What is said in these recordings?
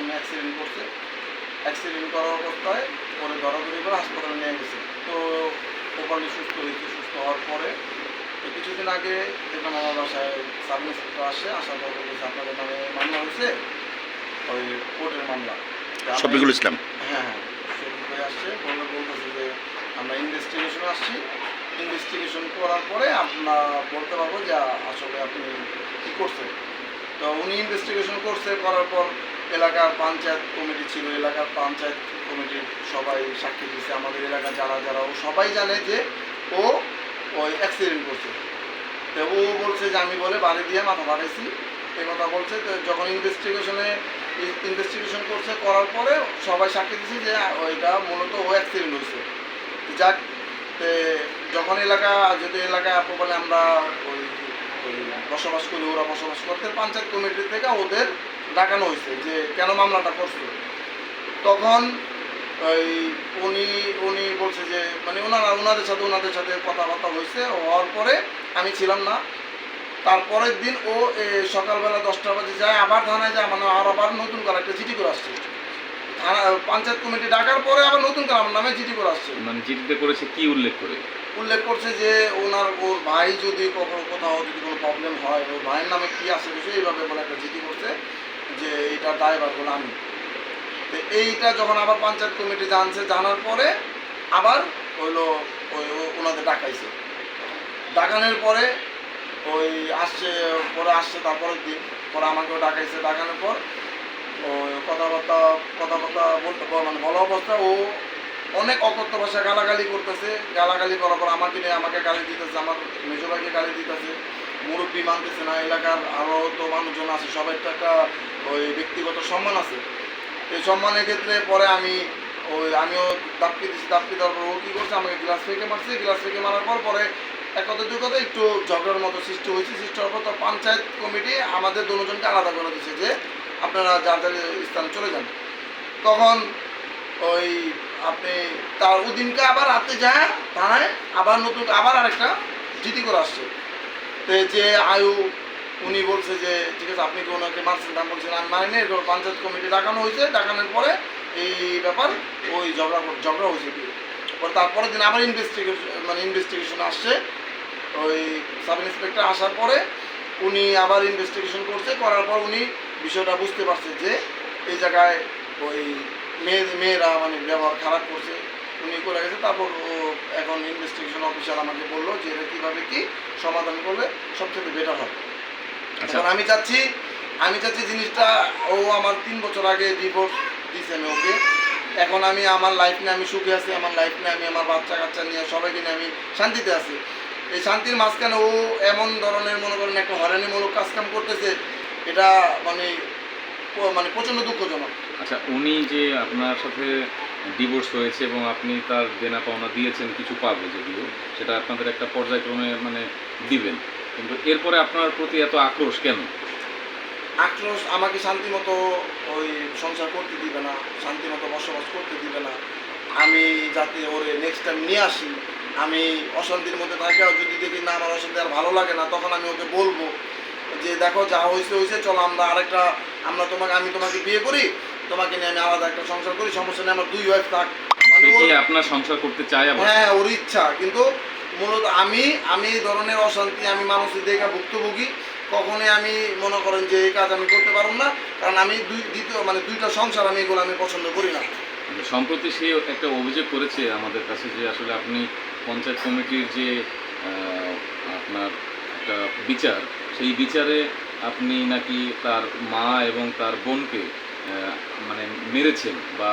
সামনে অ্যাক্সিডেন্ট করছে। অ্যাক্সিডেন্ট করার অবস্থায় পরে ধরাধরি করে হাসপাতালে নিয়ে গেছে। তো প্রপারলি সুস্থ হয়েছে। সুস্থ হওয়ার পরে তো কিছুদিন আগে দেখলাম আমার বাসায় সাব ইন্সপেক্টর আসে, আসার পর বলতেছে আপনাদের নামে মামলা হয়েছে, ওই কোর্টের মামলা। শফিকুল ইসলাম। হ্যাঁ হ্যাঁ, শফিক ভাই আসছে, বলতেছে যে আমরা ইনভেস্টিগেশন আসছি, ইনভেস্টিগেশন করার পরে আমরা বলতে পারবো যে আসলে আপনি কী করছেন। তো উনি ইনভেস্টিগেশন করছে, করার পর এলাকার পঞ্চায়েত কমিটি ছিল, এলাকার পঞ্চায়েত কমিটির সবাই সাক্ষী দিচ্ছে, আমাদের এলাকার যারা যারা ও সবাই জানে যে ও ওই অ্যাক্সিডেন্ট করছে। তো ও বলছে যে আমি বলে বাড়ি দিয়ে মাথা বাড়াইছি, এই কথা বলছে। তো যখন ইনভেস্টিগেশন করছে, করার পরে সবাই সাক্ষী দিচ্ছে যে ওইটা মূলত ও অ্যাক্সিডেন্ট হয়েছে। যাক, যখন যেহেতু এলাকায় বলে আমরা ওই ওই বসবাস করি, ওরা বসবাস করতে, পঞ্চায়েত কমিটি থেকে ওদের ডাকানো হয়েছে যে কেন মামলাটা করছে। তখন ওই উনি উনি বলছে যে মানে ওনাদের সাথে কথাবার্তা হয়েছে। হওয়ার পরে আমি ছিলাম না। তারপরের দিন ও সকালবেলা 10টা বাজে যায়, আবার থানায় যায়, মানে আবার নতুন করে একটা চিঠি করে আসছে। থানা পঞ্চায়েত কমিটি ডাকার পরে আবার নতুন করে আমার নামে চিঠি করে আসছে। মানে চিঠিতে করেছে কি উল্লেখ করে? উল্লেখ করছে যে ওর ভাই যদি কোথাও যদি কোনো প্রবলেম হয়, ওর ভাইয়ের নামে কী আসে বিষয় এইভাবে বলে একটা চিঠি করছে যে এইটা দায়ভার বলে আমি। তো এইটা যখন আবার পঞ্চায়েত কমিটি জানার পরে আবার হইলো ওই ওনাদের ডাকাইছে। ডাকানোর পরে ওই আসছে তারপরের দিন পরে আমাকেও ডাকাইছে। ডাকানোর পর ওই কথাবার্তা বলতে মানে বলা অবস্থা ও অনেক অকথ্য ভাষা গালাগালি করতেছে। গালাগালি করার পর আমাকে গালি দিতেছে, আমার মেজো ভাইকে গালি দিতেছে, মুরব্বী মানতেছে না। এলাকার আরও তো মানুষজন আছে, সবাই তো একটা ওই ব্যক্তিগত সম্মান আছে। এই সম্মানের ক্ষেত্রে পরে আমিও দাপকি দেওয়ার পর ও কী করছে, আমাকে গ্লাস ফেঁকে মারছে। গ্লাস ফেঁকে মারার পর পরে এক কথা দুই কথা একটু ঝগড়ার মতো সৃষ্টি হয়েছে। সৃষ্টি হওয়ার পর তো পঞ্চায়েত কমিটি আমাদের দুজনকে আলাদা করে দিচ্ছে যে আপনারা যাদের স্থানে চলে যান। তখন ওই আপনি তার ওদিনকে আবার রাতে যায় থানায় আবার আরেকটা জিডি করে আসছে। তো যে উনি বলছে যে ঠিক আছে আপনি কি ওনাকে মারছেন, দাম বলছেন আমি মারিনি, পঞ্চায়েত কমিটি ডাকানো হয়েছে। ডাকানোর পরে এই ব্যাপার ওই ঝগড়া হয়েছে। তারপরের দিন আবার ইনভেস্টিগেশন আসছে। ওই সাব ইন্সপেক্টর আসার পরে উনি আবার ইনভেস্টিগেশন করছে। করার পর উনি বিষয়টা বুঝতে পারছে যে এই জায়গায় ওই মেয়েরা মানে ব্যবহার খারাপ করছে, উনি করে গেছে। তারপর এখন ইনভেস্টিগেশন অফিসার আমাকে বললো যে এটা কীভাবে কি সমাধান করলে সবচেয়ে বেটার হবে। এখন আমি চাচ্ছি জিনিসটা ও আমার 3 বছর আগে ডিভোর্স দিয়েছে আমি ওকে। এখন আমি আমার লাইফ নিয়ে আমি সুখে আছি, আমার লাইফ নিয়ে আমি আমার বাচ্চা কাচ্চা নিয়ে সবাইকে নিয়ে আমি শান্তিতে আছি। এই শান্তির মাঝখানে ও এমন ধরনের মনে করেন একটা হয়রানিমূলক কাজকাম করতেছে, এটা মানে প্রচণ্ড দুঃখজনক। আচ্ছা, উনি যে আপনার সাথে ডিভোর্স হয়েছে এবং আপনি তার দেনা পাওনা দিয়েছেন, কিছু পাবে যদিও, সেটা আপনাদের একটা পর্যায়ক্রমে মানে দিবেন, কিন্তু এরপরে আপনার প্রতি এত আক্রোশ কেন? আক্রোশ, আমাকে শান্তি মতো ওই সংসার করতে দিবে না, শান্তি মতো বসবাস করতে দিবে না। আমি যাতে ওরে নেক্সট টাইম নিয়ে আসি, আমি অশান্তির মধ্যে থাকেও যদি দেখি না আমার অশান্তি আর ভালো লাগে না, তখন আমি ওকে বলবো যে দেখো যা হয়েছে চলো আমি তোমাকে বিয়ে করি, তোমাকে নিয়ে আমি আলাদা একটা সংসার করি, সমস্যা নেই, আমার 2 ওয়াইফ থাক। মানে আপনার সংসার করতে চাই? হ্যাঁ, ওর ইচ্ছা। কিন্তু মূলত আমি এই ধরনের অশান্তি আমি মানুষের দেখা ভুক্তভোগী। কখনোই আমি মনে করেন যে এই কাজ আমি করতে পারবো না, কারণ আমি দুইটা সংসার আমি পছন্দ করি না। সম্প্রতি সে একটা অভিযোগ করেছে আমাদের কাছে যে আসলে আপনি পঞ্চায়েত কমিটির যে আপনার একটা বিচার, সেই বিচারে আপনি নাকি তার মা এবং তার বোনকে মানে মেরেছেন বা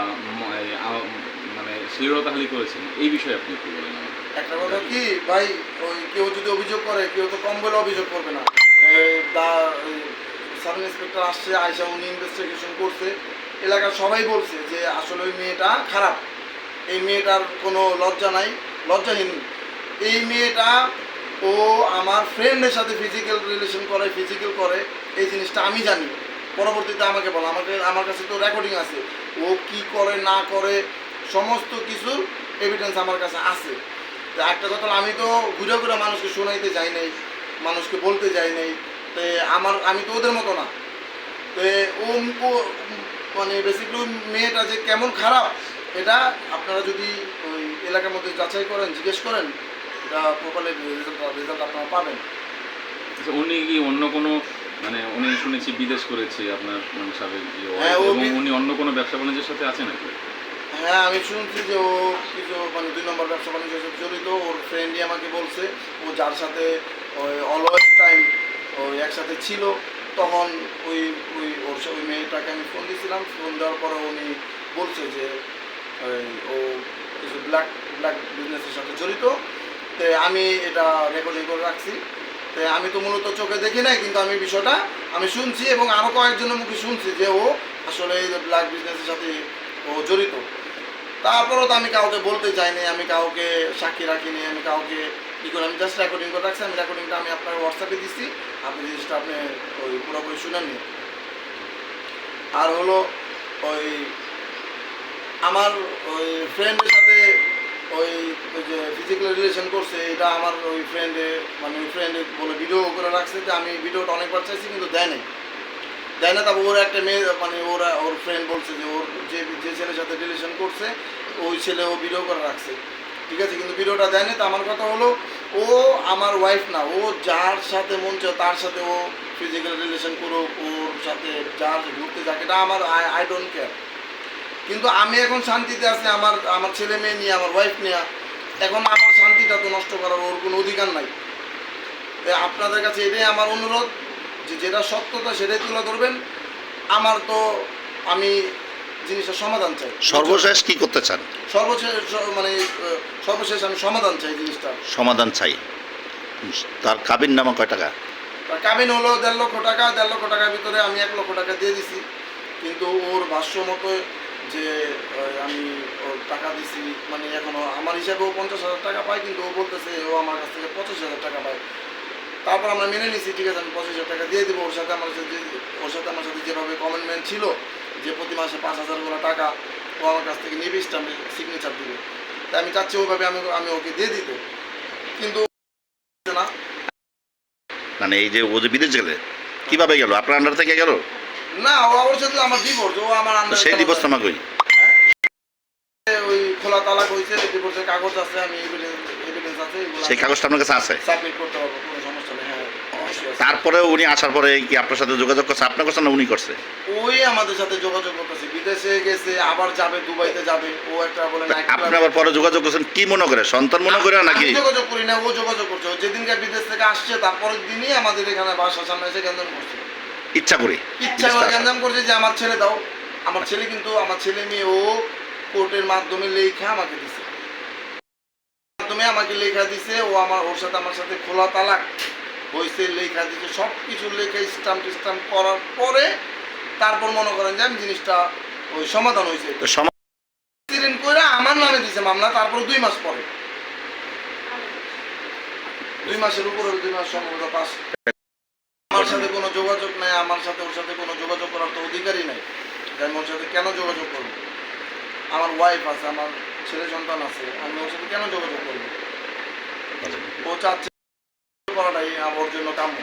মানে শ্লীলতাহানি করেছেন। এই বিষয়ে আপনি একটু বলেন। একটা কথা কি ভাই, ওই কেউ যদি অভিযোগ করে, কেউ তো কম বলে অভিযোগ করবে না। সাব ইন্সপেক্টর আসছে, আয়সা উনি ইনভেস্টিগেশন করছে, এলাকার সবাই বলছে যে আসলে ওই মেয়েটা খারাপ, এই মেয়েটার কোনো লজ্জা নাই, লজ্জাহীন। এই মেয়েটা ও আমার ফ্রেন্ডের সাথে ফিজিক্যাল করে, এই জিনিসটা আমি জানি। পরবর্তীতে আমাকে বলো, আমার কাছে তো রেকর্ডিং আছে, ও কি করে না করে সমস্ত কিছুর এভিডেন্স আমার কাছে আছে। তো একটা কথা, আমি তো ঘুরে মানুষকে শোনাইতে যাই নাই, মানুষকে বলতে যাই নাই। তো আমি তো ওদের মতো না। তো ও মানে বেসিক্যালি মেয়েটা যে কেমন খারাপ এটা আপনারা যদি ওই এলাকার মধ্যে যাচাই করেন, জিজ্ঞেস করেন, এটা প্রপারলি রেজাল্ট আপনারা পাবেন। আচ্ছা, উনি কি অন্য কোনো মানে উনি শুনেছি বিদেশ করেছে আপনার মানে সাবেক যে wife, হ্যাঁ, ও এবং উনি অন্য কোনো ব্যবসা বাণিজ্যের সাথে আছে নাকি? হ্যাঁ, আমি শুনছি যে ও কিছু মানে 2 নম্বর ব্যবসা বাণিজ্যের সাথে জড়িত। ওর ফ্রেন্ডই আমাকে বলছে ও যার সাথে ওই অলওয়েজ টাইম ওই একসাথে ছিল, তখন ওই ওই ওই মেয়েটাকে আমি ফোন দিয়েছিলাম। ফোন দেওয়ার পরে উনি বলছে যে ও কিছু ব্ল্যাক বিজনেসের সাথে জড়িত। তো আমি এটা রেকর্ডিং করে রাখছি। তো আমি তো মূলত চোখে দেখি নাই, কিন্তু আমি বিষয়টা আমি শুনছি এবং আরও কয়েকজনের মুখে শুনছি যে ও আসলে এই ব্ল্যাক বিজনেসের সাথে ও জড়িত। তারপরেও তো আমি কাউকে বলতে চাইনি, আমি কাউকে সাক্ষী রাখিনি, আমি কাউকে কী করে, আমি জাস্ট রেকর্ডিং করে রাখছি। আমি রেকর্ডিংটা আমি আপনার হোয়াটসঅ্যাপে দিচ্ছি, আপনি জিনিসটা আপনি ওই পুরোপুরি শুনেননি। আর হলো ওই আমার ওই ফ্রেন্ডের সাথে ওই ওই যে ফিজিক্যাল রিলেশন করছে, এটা আমার ওই ফ্রেন্ডে মানে ওই ফ্রেন্ডে বলে ভিডিও করে রাখছে। যে আমি ভিডিওটা অনেকবার চাইছি কিন্তু দেয় না। তারপর ওর একটা মেয়ে মানে ওর ফ্রেন্ড বলছে যে ওর যে ছেলের সাথে রিলেশন করছে ওই ছেলে ও ভিডিও করে রাখছে, ঠিক আছে, কিন্তু ভিডিওটা দেয় না। তো আমার কথা হলো ও আমার ওয়াইফ না, ও যার সাথে মন চায় তার সাথে ও ফিজিক্যাল রিলেশন করুক, ওর সাথে যার ঘুরতে যাক, এটা আমার আই ডোন্ট কেয়ার। কিন্তু আমি এখন শান্তিতে আছি আমার ছেলে মেয়ে নিয়ে, আমার ওয়াইফ নিয়ে। এখন আমার শান্তিটা তো নষ্ট করার ওর কোনো অধিকার নাই। তাই আপনাদের কাছে এটাই আমার অনুরোধ যে যেটা সত্যতা সেটাই তুলে ধরবেন। আমার তো আমি জিনিসটা সমাধান চাই। সর্বশেষ কি করতে চান? সর্বশেষ আমি সমাধান চাই জিনিসটা। সমাধান চাই। তার কাবিন নামা কয় টাকা? তার কাবিন হলো 1.5 লক্ষ টাকা। 1.5 লক্ষ টাকার ভিতরে আমি 1 লক্ষ টাকা দিয়ে দিছি, কিন্তু ওর ভাষ্য মতো যে আমি ওর টাকা দিছি মানে এখনও আমার হিসাবে ও 50,000 টাকা পায়, কিন্তু ও বলতেছে ও আমার কাছ থেকে 25,000 টাকা পায়। তারপর আমরা মেনে নিছি, ঠিক আছে আমি 25,000 টাকা দিয়ে দেবো। ওর সাথে আমার সাথে যেভাবে কমিটমেন্ট ছিল যে প্রতি মাসে 5,000 করে টাকা ও আমার কাছ থেকে নিবে, স্ট্যাম্পে সিগনেচার দিবে। তাই আমি চাচ্ছি ওইভাবে আমি ওকে দিয়ে দিতে, কিন্তু না। মানে এই যে ও যে বিদেশ গেলে কিভাবে গেল? আপনার আন্ডার থেকে গেল? না, ওর সাথে আমার ডিভোর্স, ও আমার তো সেই ডিভোর্স নামা কই? ওই খোলা তালাক হয়েছে, ডিভোর্সের কাগজ আছে, আমি এভিডেন্স আছে, সেই কাগজটা আপনার কাছে আছে? সাবমিট করতে পারবো, কোনো সমস্যা নেই। হ্যাঁ, অবশ্যই আছে। তারপরে উনি আসার পরে কি আপনার সাথে যোগাযোগ করছে? আপনার করছে না উনি করছে? ওই আমাদের সাথে যোগাযোগ করতেছে, বিদেশে গেছে, আবার যাবে, দুবাইতে যাবে। ও একটা বলে না, আপনি আবার পরে যোগাযোগ করছেন কি মনে করে? সন্তান মনে করে নাকি? আমি যোগাযোগ করি না, ও যোগাযোগ করছে। ও যেদিনকে বিদেশ থেকে আসছে তারপরের দিনই আমাদের এখানে বাসার সামনে এসে গ্যাঞ্জাম করছে। ইচ্ছা করে গ্যাঞ্জাম করছে যে আমার ছেলে দাও। আমার ছেলে, কিন্তু আমার ছেলে মেয়ে ও কোর্টের মাধ্যমে লেখা আমাকে দিছে, লেখা দিছে। ওর সাথে আমার সাথে খোলা তালাক হয়েছে, লেখা দিছে, সব কিছু লেখা স্টাম্প করার পরে তারপর মনে করেন যে আমি জিনিসটা ওই সমাধান হয়েছে। অ্যাক্সিডেন্ট করে আমার নামে দিছে মামলা। তারপর 2 মাস পরে, 2 মাসের উপরে, 2 মাস সম্ভবত পাস। আমার সাথে কোনো যোগাযোগ নাই, আমার সাথে ওর সাথে কোনো যোগাযোগ করার তো অধিকারই নাই। আমি ওর সাথে কেন যোগাযোগ করবো? আমার ওয়াইফ আছে, আমার ছেলে সন্তান আছে, আমি ওর সাথে কেন যোগাযোগ করবো? ও চাচ্ছে করাটাই আমার জন্য কাম্য।